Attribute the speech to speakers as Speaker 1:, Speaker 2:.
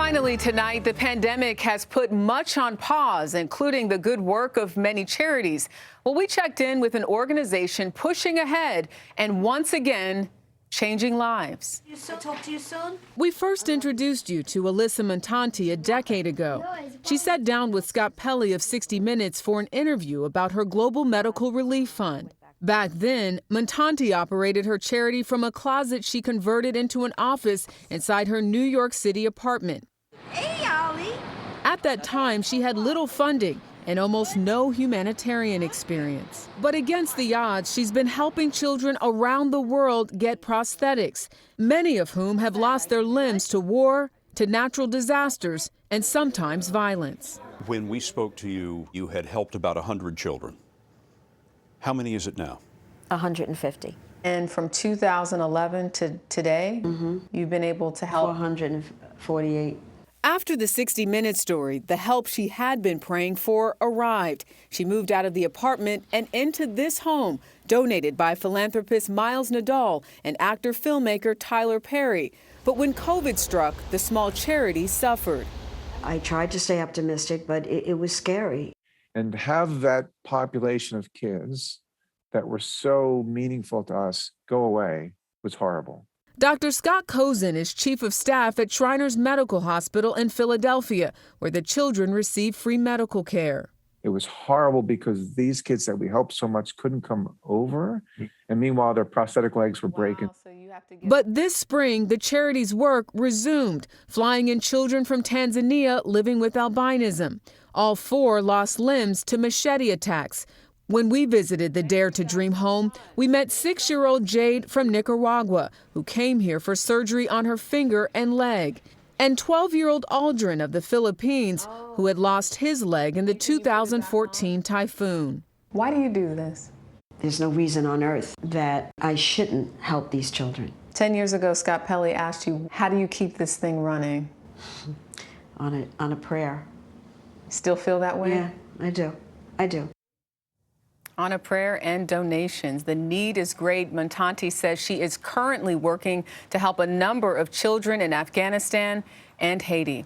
Speaker 1: Finally tonight, the pandemic has put much on pause, including the good work of many charities. Well, we checked in with an organization pushing ahead and once again changing lives.
Speaker 2: Talk to you soon.
Speaker 1: We first introduced you to Elissa Montanti a decade ago. She sat down with Scott Pelley of 60 Minutes for an interview about her Global Medical Relief Fund. Back then, Montanti operated her charity from a closet she converted into an office inside her New York City apartment.
Speaker 2: Hey, Ollie.
Speaker 1: At that time, she had little funding and almost no humanitarian experience. But against the odds, she's been helping children around the world get prosthetics, many of whom have lost their limbs to war, to natural disasters, and sometimes violence.
Speaker 3: When we spoke to you, you had helped about 100 children. How many is it now?
Speaker 4: 150.
Speaker 1: And from 2011 to today, you've been able to help
Speaker 4: 448.
Speaker 1: After the 60 Minutes story, the help she had been praying for arrived. She moved out of the apartment and into this home, donated by philanthropist Miles Nadal and actor-filmmaker Tyler Perry. But when COVID struck, the small charity suffered.
Speaker 4: I tried to stay optimistic, but it was scary.
Speaker 5: And have that population of kids that were so meaningful to us go away was horrible.
Speaker 1: Dr. Scott Cozen is chief of staff at Shriners Medical Hospital in Philadelphia, where the children receive free medical care.
Speaker 5: It was horrible because these kids that we helped so much couldn't come over, and meanwhile their prosthetic legs were breaking.
Speaker 1: But this spring, the charity's work resumed, flying in children from Tanzania living with albinism. All 4 lost limbs to machete attacks. When we visited the Dare to Dream home, we met 6-year-old Jade from Nicaragua, who came here for surgery on her finger and leg, and 12-year-old Aldrin of the Philippines, who had lost his leg in the 2014 typhoon. Why do you do this?
Speaker 4: There's no reason on earth that I shouldn't help these children.
Speaker 1: 10 years ago, Scott Pelley asked you, how do you keep this thing running?
Speaker 4: On a prayer.
Speaker 1: Still feel that way?
Speaker 4: Yeah, I do. I do.
Speaker 1: On a prayer and donations. The need is great. Montanti says she is currently working to help a number of children in Afghanistan and Haiti.